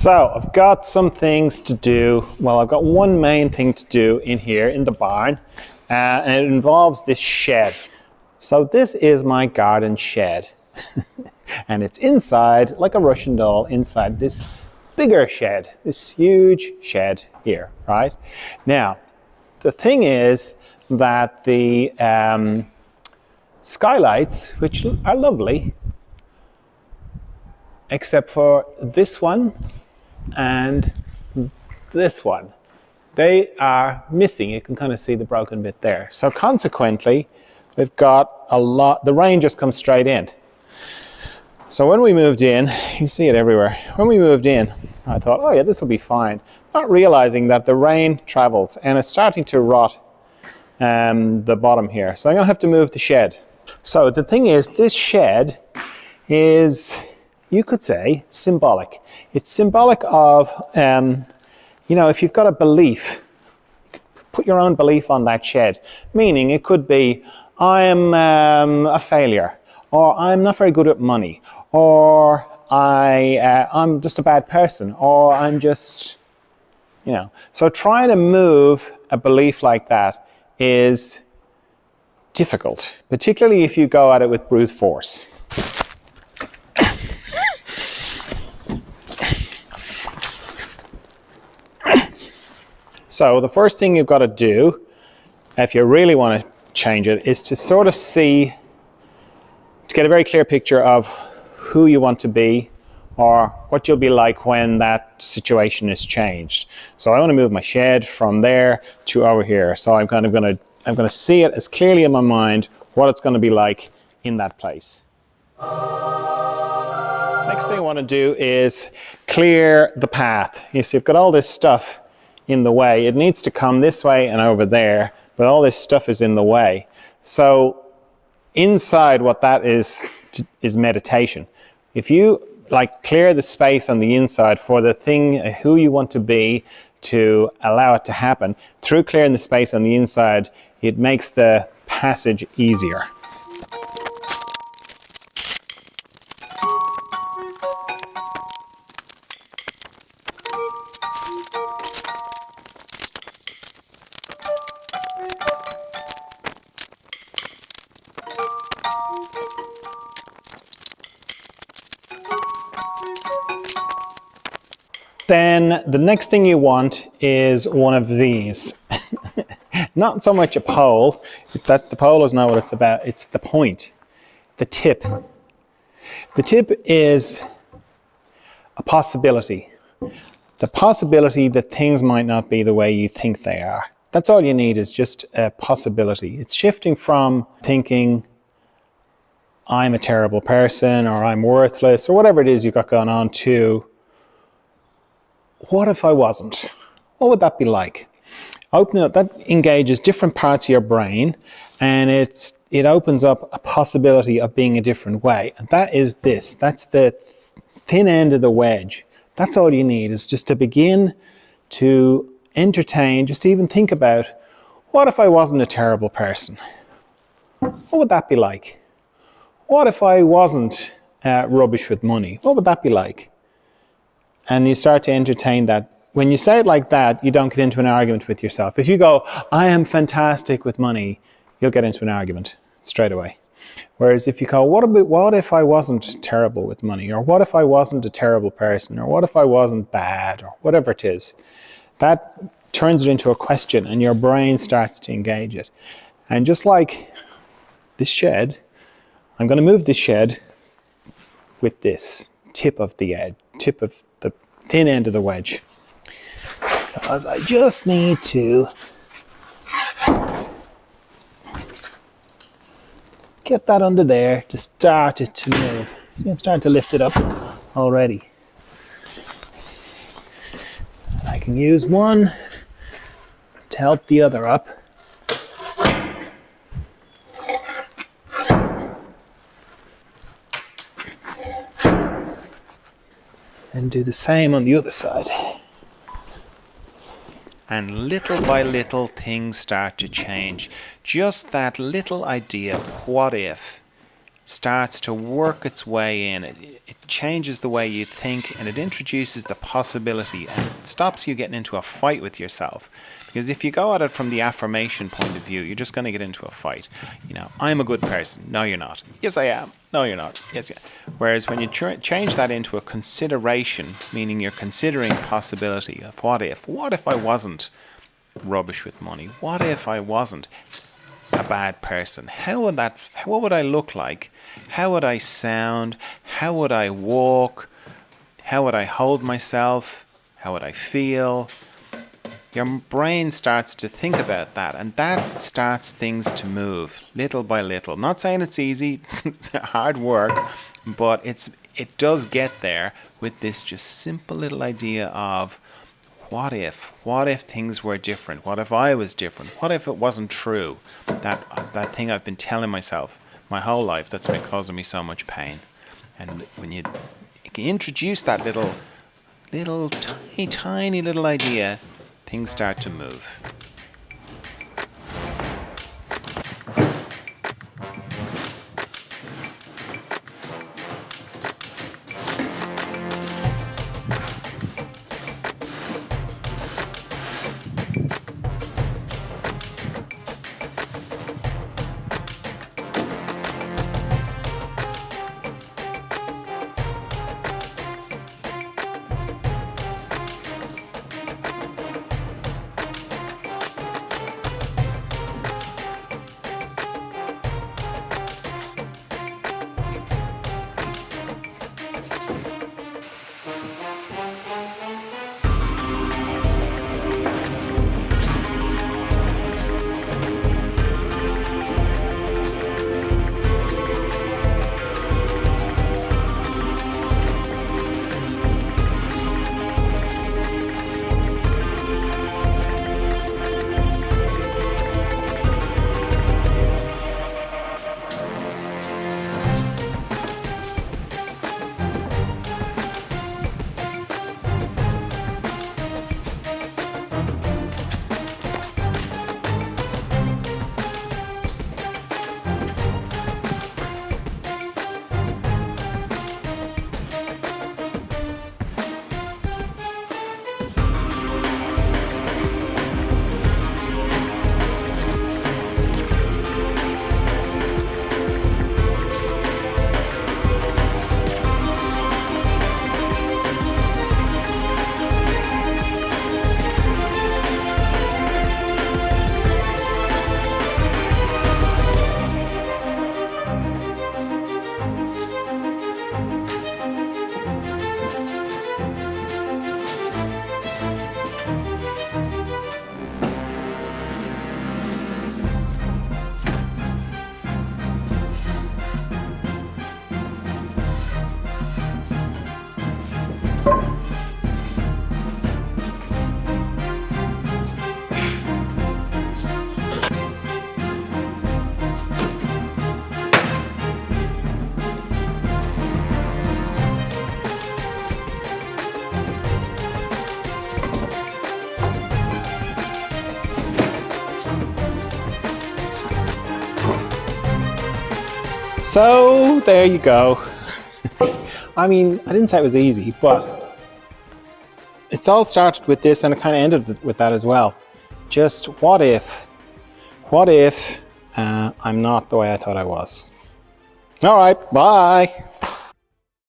So I've got some things to do. Well, I've got one main thing to do in here in the barn, and it involves this shed. So this is my garden shed. And it's inside, like a Russian doll, inside this bigger shed, this huge shed here, right? Now, the thing is that the skylights, which are lovely, except for this one and this one, they are missing. You can kind of see the broken bit there. So consequently, we've got a lot, the rain just comes straight in. So when we moved in, you see it everywhere. When we moved in, I thought, oh yeah, this will be fine. Not realizing that the rain travels and it's starting to rot the bottom here. So I'm gonna have to move the shed. So the thing is, this shed is, you could say, symbolic. It's symbolic of, you know, if you've got a belief, put your own belief on that shed. Meaning it could be, I am a failure, or I'm not very good at money, or I'm just a bad person, or I'm just, you know. So trying to move a belief like that is difficult, particularly if you go at it with brute force. So the first thing you've got to do, if you really want to change it, is to sort of see, to get a very clear picture of who you want to be or what you'll be like when that situation is changed. So I want to move my shed from there to over here. So I'm going to see it as clearly in my mind what it's going to be like in that place. Next thing I want to do is clear the path. You see, I've got all this stuff in the way. It needs to come this way and over there, but all this stuff is in the way. So inside what that is meditation. If you like clear the space on the inside for the thing, who you want to be, to allow it to happen, through clearing the space on the inside, it makes the passage easier. Then the next thing you want is one of these. Not so much a pole. That's the pole is not what it's about. It's the point, the tip. The tip is a possibility. The possibility that things might not be the way you think they are. That's all you need, is just a possibility. It's shifting from thinking, I'm a terrible person, or I'm worthless, or whatever it is you've got going on, to, what if I wasn't? What would that be like? Opening up, that engages different parts of your brain, and it opens up a possibility of being a different way. And that is this. That's the thin end of the wedge. That's all you need, is just to begin to entertain, just even think about, what if I wasn't a terrible person? What would that be like? What if I wasn't rubbish with money? What would that be like? And you start to entertain that. When you say it like that, you don't get into an argument with yourself. If you go, I am fantastic with money, you'll get into an argument straight away. Whereas if you go, what if I wasn't terrible with money? Or what if I wasn't a terrible person? Or what if I wasn't bad? Or whatever it is. That turns it into a question, and your brain starts to engage it. And just like this shed, I'm going to move this shed with this tip of the edge, tip of the thin end of the wedge. Because I just need to get that under there to start it to move. See, I'm starting to lift it up already. I can use one to help the other up. And do the same on the other side. And little by little things start to change. Just that little idea, what if? starts to work its way in. It changes the way you think, and it introduces the possibility, and it stops you getting into a fight with yourself. Because if you go at it from the affirmation point of view, you're just going to get into a fight. I'm a good person. No, you're not. Yes, I am. No, you're not. Yes, yeah. Whereas when you change that into a consideration, meaning you're considering possibility of what if I wasn't rubbish with money? What if I wasn't a bad person? What would I look like? How would I sound? How would I walk? How would I hold myself? How would I feel? Your brain starts to think about that, and that starts things to move little by little. Not saying it's easy, it's hard work, but it does get there with this just simple little idea of what if things were different? What if I was different? What if it wasn't true? That thing I've been telling myself my whole life that's been causing me so much pain. And when you can introduce that little tiny little idea, things start to move. So there you go. I mean, I didn't say it was easy, but it's all started with this and it kind of ended with that as well. Just what if I'm not the way I thought I was? All right, bye.